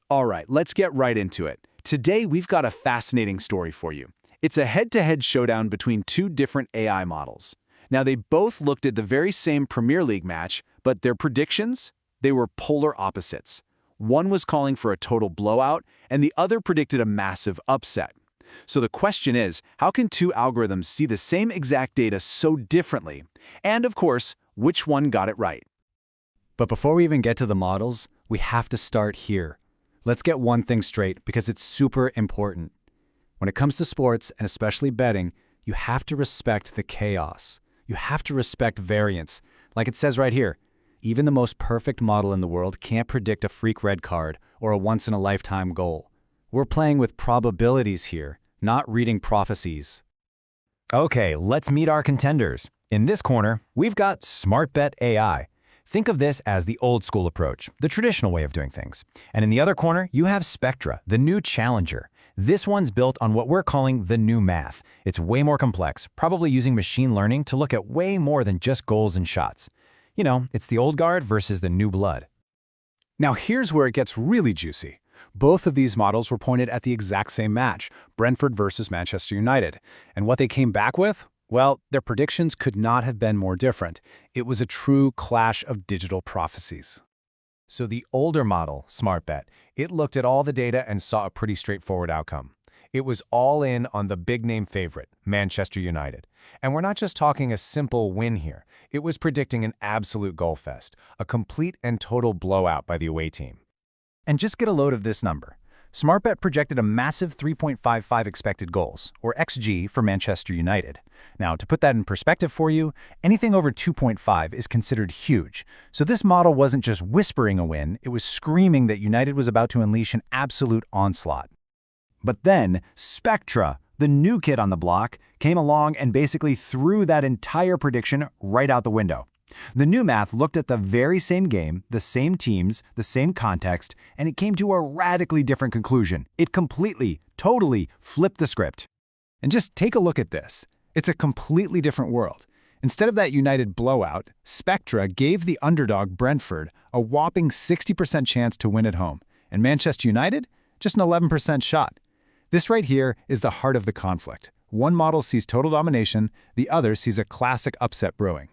All right, let's get right into it. Today, we've got a fascinating story for you. It's a head-to-head showdown between two different AI models. Now, they both looked at the very same Premier League match, but their predictions? They were polar opposites. One was calling for a total blowout, and the other predicted a massive upset. So the question is, how can two algorithms see the same exact data so differently? And of course, which one got it right? But before we even get to the models, we have to start here. Let's get one thing straight because it's super important. When it comes to sports, and especially betting, you have to respect the chaos. You have to respect variance. Like it says right here, even the most perfect model in the world can't predict a freak red card or a once-in-a-lifetime goal. We're playing with probabilities here, not reading prophecies. Okay, let's meet our contenders. In this corner, we've got SmartBet AI. Think of this as the old-school approach, the traditional way of doing things. And in the other corner, you have Spectra, the new challenger. This one's built on what we're calling the new math. It's way more complex, probably using machine learning to look at way more than just goals and shots. You know, it's the old guard versus the new blood. Now here's where it gets really juicy. Both of these models were pointed at the exact same match, Brentford versus Manchester United. And what they came back with? Well, their predictions could not have been more different. It was a true clash of digital prophecies. So the older model, SmartBet, it looked at all the data and saw a pretty straightforward outcome. It was all in on the big-name favorite, Manchester United. And we're not just talking a simple win here. It was predicting an absolute goal fest, a complete and total blowout by the away team. And just get a load of this number. SmartBet projected a massive 3.55 expected goals, or XG, for Manchester United. Now, to put that in perspective for you, anything over 2.5 is considered huge. So this model wasn't just whispering a win, it was screaming that United was about to unleash an absolute onslaught. But then, Spectra, the new kid on the block, came along and basically threw that entire prediction right out the window. The new math looked at the very same game, the same teams, the same context, and it came to a radically different conclusion. It completely, totally flipped the script. And just take a look at this. It's a completely different world. Instead of that United blowout, Spectra gave the underdog Brentford a whopping 60% chance to win at home, and Manchester United, just an 11% shot. This right here is the heart of the conflict. One model sees total domination, the other sees a classic upset brewing.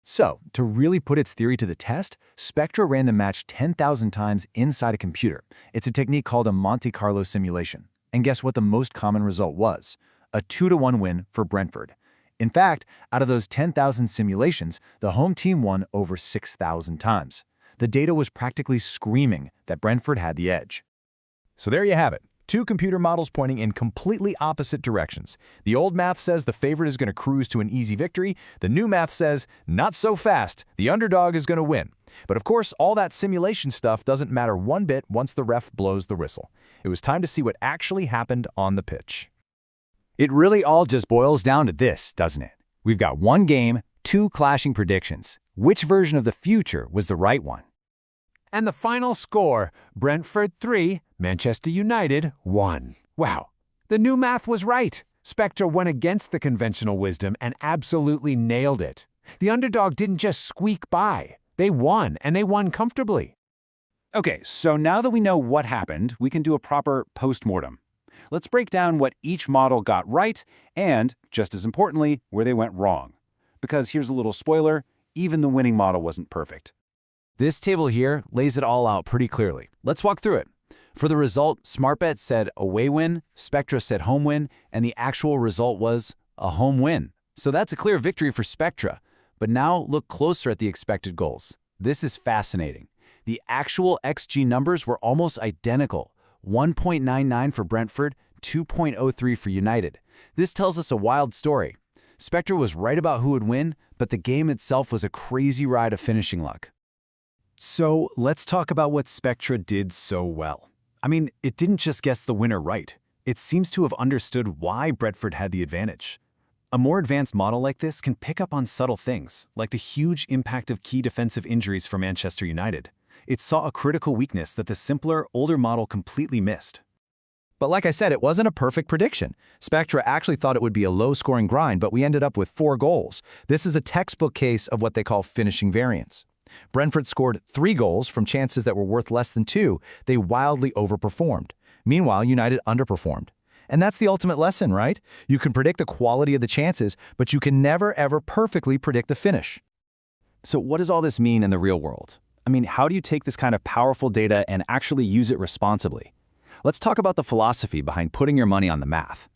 So, to really put its theory to the test, Spectra ran the match 10,000 times inside a computer. It's a technique called a Monte Carlo simulation. And guess what the most common result was? A 2-to-1 win for Brentford. In fact, out of those 10,000 simulations, the home team won over 6,000 times. The data was practically screaming that Brentford had the edge. So there you have it. Two computer models pointing in completely opposite directions. The old math says the favorite is going to cruise to an easy victory. The new math says, not so fast, the underdog is going to win. But of course, all that simulation stuff doesn't matter one bit once the ref blows the whistle. It was time to see what actually happened on the pitch. It really all just boils down to this, doesn't it? We've got one game, two clashing predictions. Which version of the future was the right one? And the final score, Brentford 3, Manchester United 1. Wow, the new math was right. Spectra went against the conventional wisdom and absolutely nailed it. The underdog didn't just squeak by. They won, and they won comfortably. Okay, so now that we know what happened, we can do a proper post-mortem. Let's break down what each model got right and, just as importantly, where they went wrong. Because here's a little spoiler, even the winning model wasn't perfect. This table here lays it all out pretty clearly. Let's walk through it. For the result, SmartBet said away win, Spectra said home win, and the actual result was a home win. So that's a clear victory for Spectra. But now look closer at the expected goals. This is fascinating. The actual XG numbers were almost identical. 1.99 for Brentford, 2.03 for United. This tells us a wild story. Spectra was right about who would win, but the game itself was a crazy ride of finishing luck. So let's talk about what Spectra did so well. I mean, it didn't just guess the winner right. It seems to have understood why Brentford had the advantage. A more advanced model like this can pick up on subtle things, like the huge impact of key defensive injuries for Manchester United. It saw a critical weakness that the simpler, older model completely missed. But like I said, it wasn't a perfect prediction. Spectra actually thought it would be a low-scoring grind, but we ended up with 4 goals. This is a textbook case of what they call finishing variance. Brentford scored 3 goals from chances that were worth less than 2. They wildly overperformed. Meanwhile, United underperformed. And that's the ultimate lesson, right? You can predict the quality of the chances, but you can never, ever perfectly predict the finish. So what does all this mean in the real world? I mean, how do you take this kind of powerful data and actually use it responsibly? Let's talk about the philosophy behind putting your money on the math.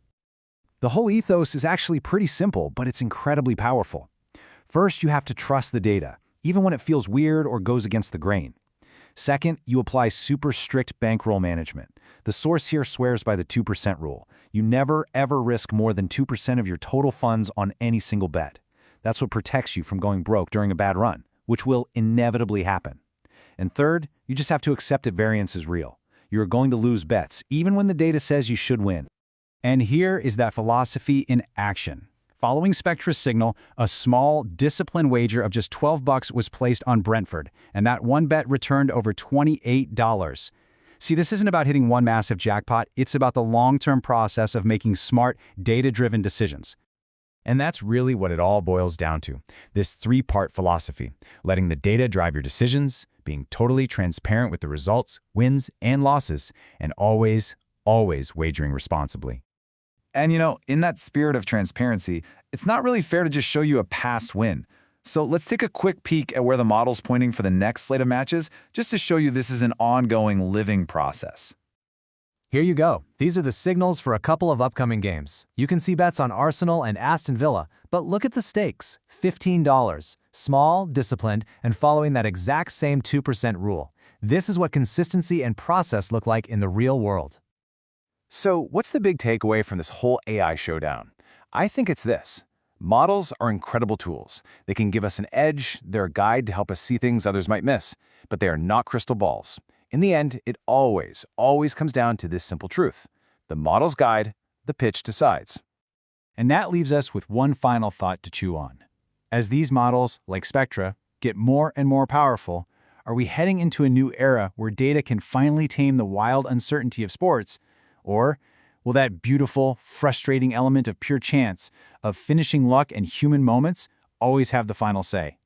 The whole ethos is actually pretty simple, but it's incredibly powerful. First, you have to trust the data, even when it feels weird or goes against the grain. Second, you apply super strict bankroll management. The source here swears by the 2% rule. You never, ever risk more than 2% of your total funds on any single bet. That's what protects you from going broke during a bad run, which will inevitably happen. And third, you just have to accept that variance is real. You're going to lose bets, even when the data says you should win. And here is that philosophy in action. Following Spectra's signal, a small, disciplined wager of just $12 was placed on Brentford, and that one bet returned over $28. See, this isn't about hitting one massive jackpot, it's about the long-term process of making smart, data-driven decisions. And that's really what it all boils down to, this 3-part philosophy, letting the data drive your decisions, being totally transparent with the results, wins, and losses, and always wagering responsibly. And in that spirit of transparency, it's not really fair to just show you a past win. So let's take a quick peek at where the model's pointing for the next slate of matches, just to show you this is an ongoing living process. Here you go. These are the signals for a couple of upcoming games. You can see bets on Arsenal and Aston Villa, but look at the stakes, $15. Small, disciplined, and following that exact same 2% rule. This is what consistency and process look like in the real world. So what's the big takeaway from this whole AI showdown? I think it's this. Models are incredible tools. They can give us an edge, they're a guide to help us see things others might miss, but they are not crystal balls. In the end, it always comes down to this simple truth. The model's guide, the pitch decides. And that leaves us with one final thought to chew on. As these models, like Spectra, get more and more powerful, are we heading into a new era where data can finally tame the wild uncertainty of sports? Or will that beautiful, frustrating element of pure chance, of finishing luck and human moments, always have the final say?